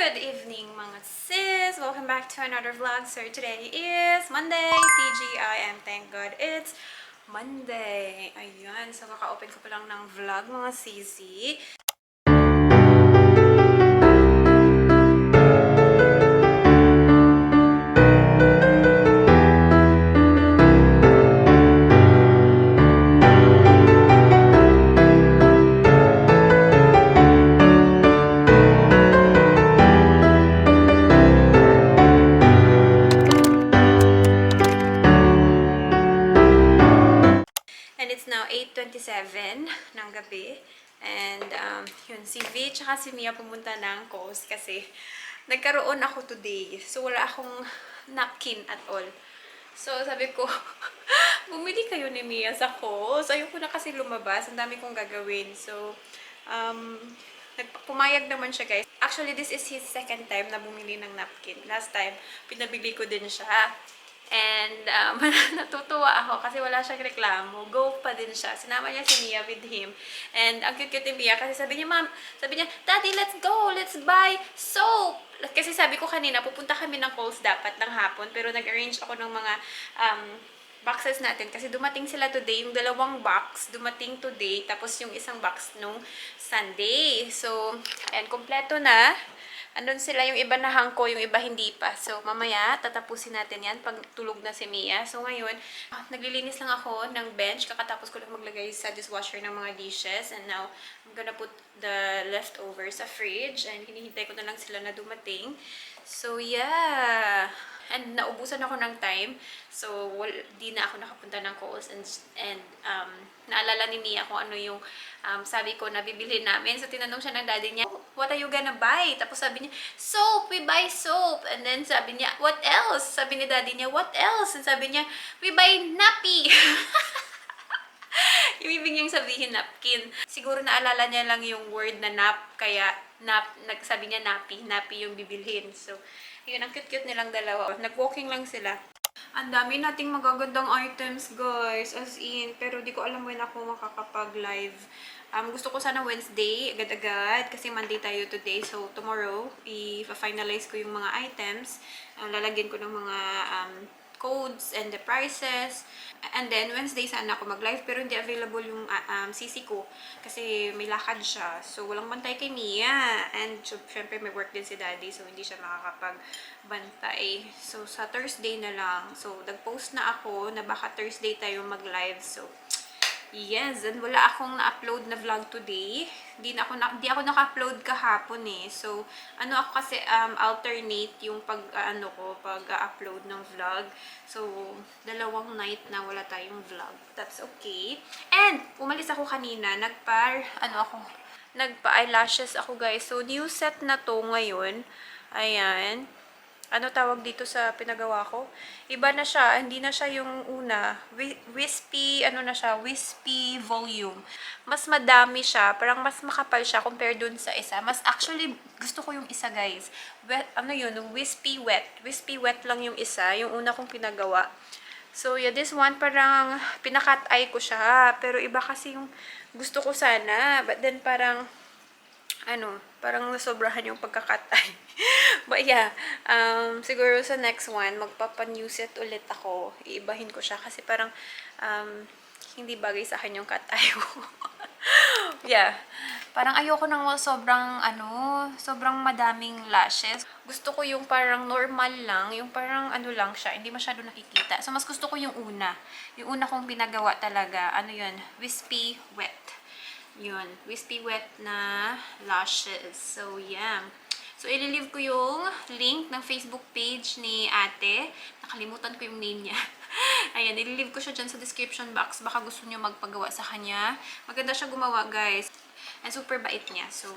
Good evening mga sis! Welcome back to another vlog. So today is Monday, TGI, and thank God it's Monday. Ayan, so kaka-open ko pa lang ng vlog mga sisi. And it's now 8:27 ng gabi. And yun, si V tsaka si Mia pumunta ng Coast kasi nagkaroon ako today. So wala akong napkin at all. So sabi ko, bumili kayo ni Mia sa Coast. Ayoko na kasi lumabas. Ang dami kong gagawin. So, pumayag naman siya, guys. Actually, this is his second time na bumili ng napkin. Last time, pinabili ko din siya. And natutuwa ako kasi wala siyang reklamo. Go pa din siya. Sinama niya si Mia with him. And ang cute-cute ni Mia kasi sabi niya, Daddy, let's go! Let's buy soap! Kasi sabi ko kanina, pupunta kami ng Coles dapat ng hapon. Pero nag-arrange ako ng mga boxes natin. Kasi dumating sila today. Yung dalawang box, dumating today. Tapos yung isang box nung Sunday. So, ayan, kompleto na. Andun sila, yung iba na hangko, yung iba hindi pa. So, mamaya, tatapusin natin yan pag tulog na si Mia. So, ngayon, naglilinis lang ako ng bench. Kakatapos ko lang maglagay sa dishwasher ng mga dishes. And now, I'm gonna put the leftovers sa fridge. And hinihintay ko na lang sila na dumating. So, yeah. And naubusan ako ng time. So, di na ako nakapunta ng Coles. And naalala ni Mia kung ano yung sabi ko na bibili namin. So, tinanong siya ng daddy niya, what are you gonna buy? Tapos sabi niya, soap! We buy soap! And then sabi niya, what else? Sabi ni daddy niya, what else? And sabi niya, we buy nappy! Yung ibig niyang sabihin, napkin. Siguro naalala niya lang yung word na nap, kaya nagsabi niya nappy. Nappy yung bibilhin. So, yun, ang cute-cute nilang dalawa. Nag-walking lang sila. Ang dami nating magagandang items, guys. As in, pero di ko alam when ako makakapag-live. Gusto ko sana Wednesday, agad-agad. Kasi Monday tayo today. So, tomorrow, i-finalize ko yung mga items. Lalagyan ko ng mga codes and the prices. And then, Wednesday sana ako mag-live. Pero hindi available yung CC ko. Kasi may lakad siya. So, walang bantay kay Mia. And, syempre, may work din si Daddy. So, hindi siya makakapagbantay. So, sa Thursday na lang. So, nag-post na ako na baka Thursday tayo mag-live. So, yes, and wala akong na-upload na vlog today. Di ako naka-upload kahapon eh. So, ano ako kasi alternate yung pag-upload ng vlog. So, dalawang night na wala tayong vlog. That's okay. And umalis ako kanina, nagpa-eyelashes ako, guys. So, new set na to ngayon. Ayan. Ano tawag dito sa pinagawa ko? Iba na siya. Hindi na siya yung una. Wispy, wispy volume. Mas madami siya. Parang mas makapal siya compare dun sa isa. Actually, gusto ko yung isa, guys. Wispy wet. Wispy wet lang yung isa. Yung una kong pinagawa. So, yeah, this one parang pinakat eye ko siya. Pero iba kasi yung gusto ko sana. But then parang parang nasobrahan yung pagkakatay. But yeah, siguro sa next one, magpapa-new set ulit ako. Iibahin ko siya kasi parang hindi bagay sa akin yung cut-eye ko. Yeah, parang ayoko ng sobrang madaming lashes. Gusto ko yung parang normal lang, yung parang lang siya, hindi masyado nakikita. So, mas gusto ko yung una. Yung una kong pinagawa talaga, wispy wet. Yun, wispy wet na lashes. So, yeah. So, ililive ko yung link ng Facebook page ni ate. Nakalimutan ko yung name niya. Ayan, ililive ko siya dyan sa description box. Baka gusto niyo magpagawa sa kanya. Maganda siya gumawa, guys. And super bait niya. So,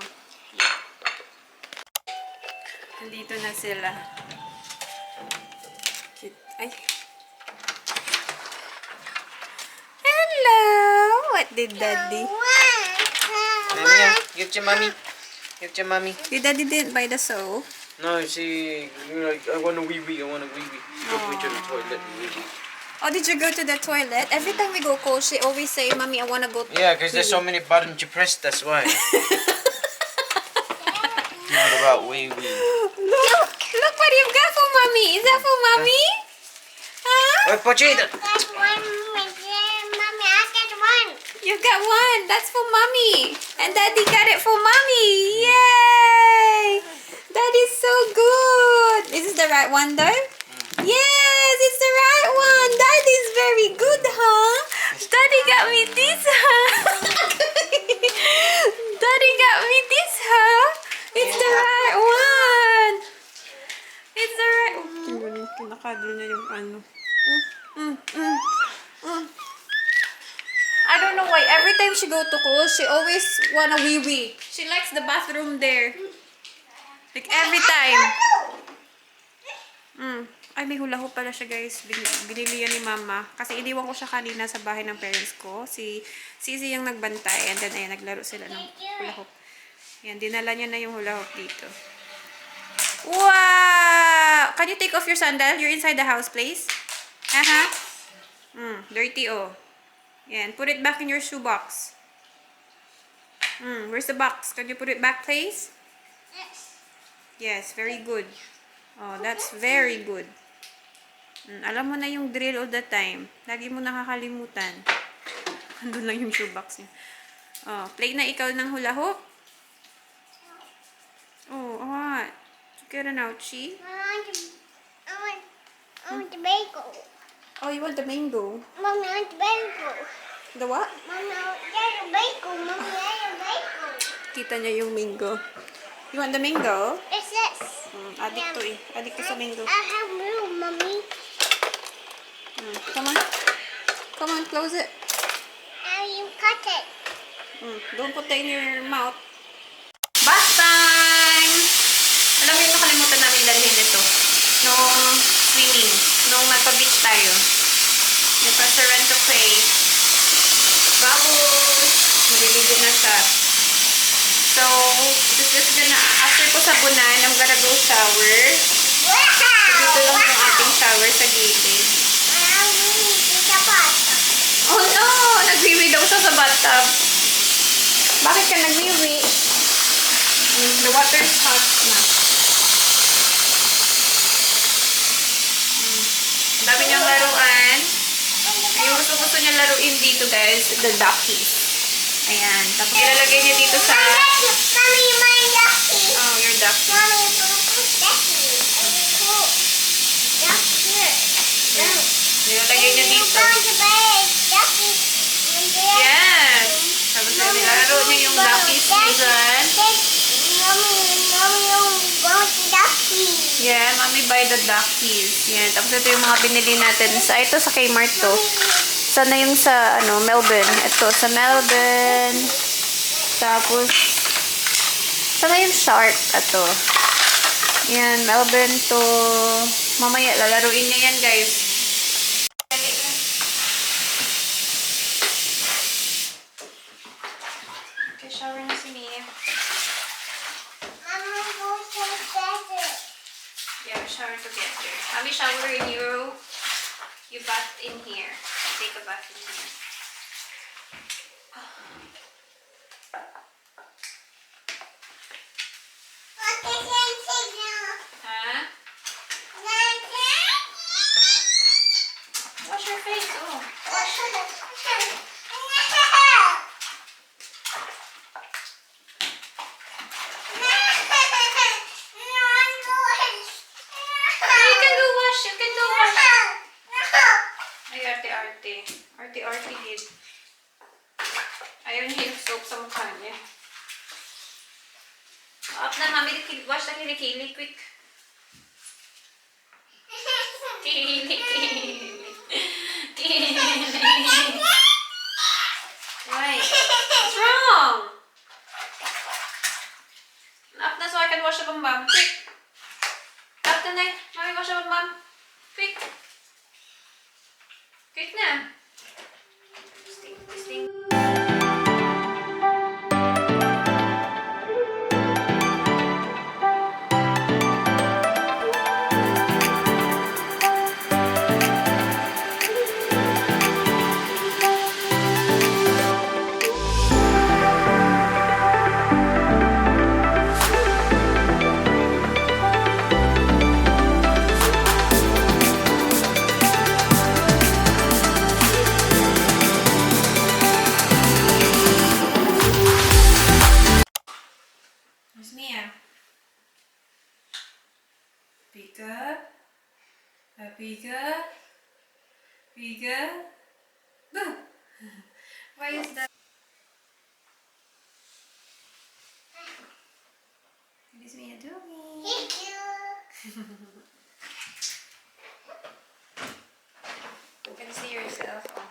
yeah. Nandito na sila. Ay. Hello! What did Daddy? Give to mommy. Give to mommy. Your daddy didn't buy the soap. No, see, I want a wee wee. I want a wee wee. Go to the toilet. Wee wee. Oh, did you go to the toilet? Every time we go cold, she always say, "Mommy, I wanna go." Yeah, because there's so many buttons to press. That's why. No, the about wee wee. Look what you've got for mommy. Is that for mommy? Huh? Wait, Pochita! That's one, Mommy, I got one. You've got one. That's for mommy. And daddy got it for mommy. Yay! That is so good. Is this the right one though? Yes, it's the right one. That is very good, huh? Daddy got me this, huh? Daddy got me this, huh? It's the right one. It's the right one. Kinakadro niya yung ano. I don't know why. Every time she go to school, she always wanna wee wee. She likes the bathroom there. Like every time. Ay, may hula hoop pala siya, guys. Binili yan ni mama. Kasi iniwan ko siya kanina sa bahay ng parents ko. Si Sisi yung nagbantay. And then, ayan, naglaro sila ng hula hoop. Ayan, dinala niya na yung hula hoop dito. Wow! Can you take off your sandal? You're inside the house, please. Dirty, oh. Ayan, put it back in your shoebox. Where's the box? Can you put it back, please? Yes. Yes, very good. Oh, that's very good. Alam mo na yung drill all the time. Lagi mo nakakalimutan. Andun lang yung shoebox niya. Oh, play na ikaw ng hula hoop. Oh, what? Get an ouchie. I want the bagel. Oh, you want the mango? Mommy, I want the bagel. The what? Mommy, I want the bagel. Mommy, I want the bagel. Kita niya yung mango. You want the mango? It's this. Addict to eh. Addict to sa mango. I have blue, Mommy. Come on. Come on, close it. Now you cut it. Don't put that in your mouth. Bath time! Alam mo yung nakalimutan namin dalhin ito. Nung swimming. Nung nagpa-beach tayo. Nagpa-sa rent to play. Bubbles! Naliligo na siya. So, this is gonna, after ko sabunan, I'm gonna go shower. So, dito lang yung ating shower sa gilid. Oh no! Nagwiwi daw siya sa bathtub. Bakit ka nagwiwi? The water is hot na. Ang dami niyang laruan. Yung gusto niya laruin dito, guys, the duckies. Ayan. Tapos ilalagay niya dito sa... Mommy, my ducky. Oh, your ducky. Mommy, ducky. Ducky. Nilalagay niya dito. Ducky. Yes! Tapos nilalaro niya yung duckies niya dyan. Mommy, want the ducky. Yeah, mommy buy the duckies. Yan. Tapos ito yung mga binili natin. Ito sa Kmart to. Sana yung sa, Melbourne. Ito, sa Melbourne. Tapos, sana yung shark. Ito. Yan, Melbourne to. Mamaya, lalaruin niya yan, guys. Okay, shower na si Mia. Yeah, we shower together. Mommy shower in you bath in here. Take a bath in here. Huh? Wash your face. Oh. You can go wash. You can go wash. Ay, arte-arte. Arte-arte did. Ayaw niya yung soap sa mukha niya. Up na, mami. Wash na kilikili. Quick. Kilikili. Why? What's wrong? Up na so I can wash the bum. Quick. Up na na. Mami, wash the bum. Quick. Quick na. Sting. Pika. Pika. Pika. Bah! Why is that? What is Mia doing? Thank you. You can see yourself. Oh.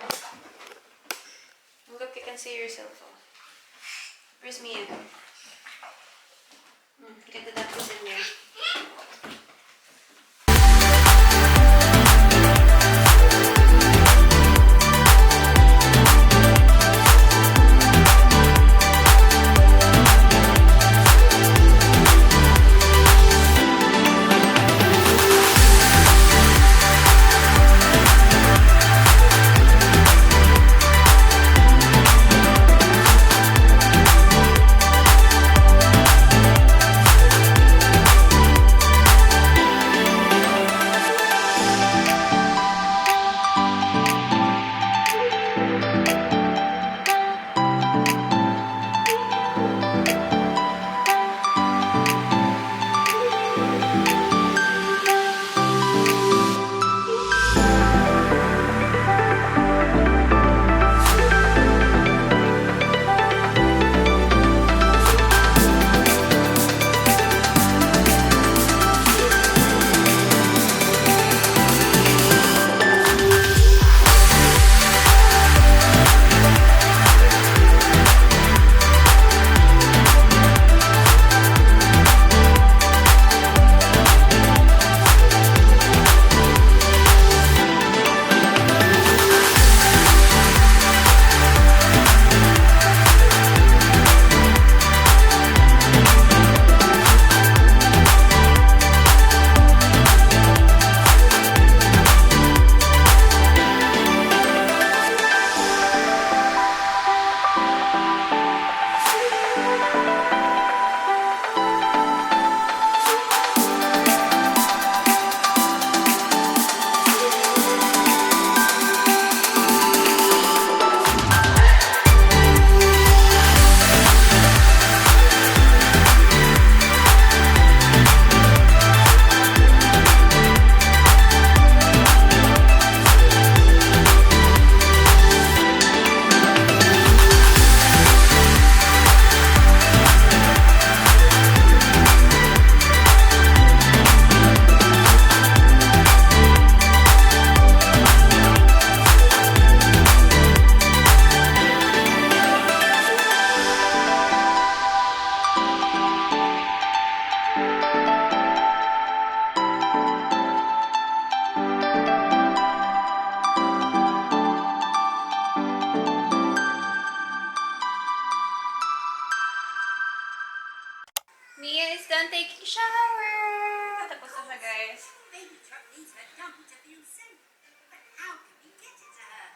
Look, you can see yourself. Oh. Where's Mia? Get the napkins in there. Mia is done taking shower! Tapos na siya, guys. Baby truck needs her dumpy to feel safe. But how can we get it to her?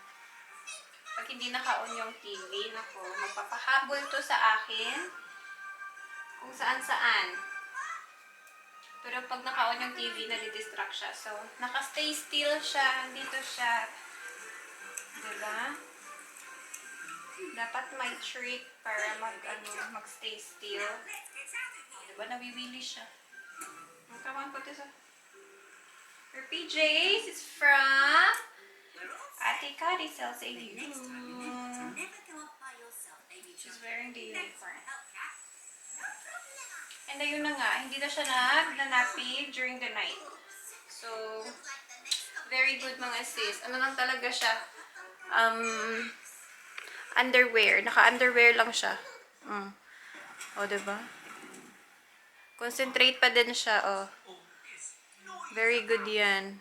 Pag hindi naka-on yung TV, nako, magpapahabol to sa akin. Kung saan-saan. Pero pag naka-on yung TV, nadidistract siya. So, naka-stay still siya. Dito siya. Diba? Dapat may trick para mag-stay still. Diba? Nawiwili siya. Come on, put this on. Her PJs is from Ate Kari sells a Next time you need to never go off by yourself, baby She's truck. wearing the Thanks for uniform. the help, Kat. No problem. And ayun na nga, hindi na siya nanapi during the night. So, very good mga sis. Ano lang talaga siya? Underwear. Naka-underwear lang siya. O, diba? Concentrate pa din siya, oh. Very good yan.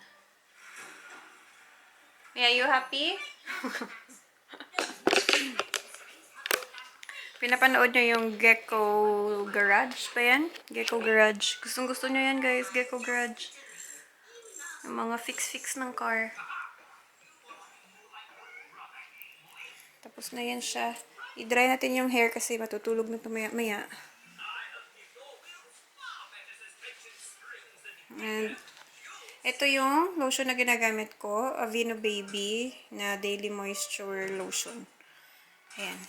Are you happy? Pinapanood niyo yung Gecko Garage ba yan? Gecko Garage. Gustong gusto niyo yan, guys. Gecko Garage. Yung mga fix-fix ng car. Tapos na yan siya. I-dry natin yung hair kasi matutulog na ito maya-maya. And ito yung lotion na ginagamit ko. Aveeno Baby na Daily Moisture Lotion. Ayan.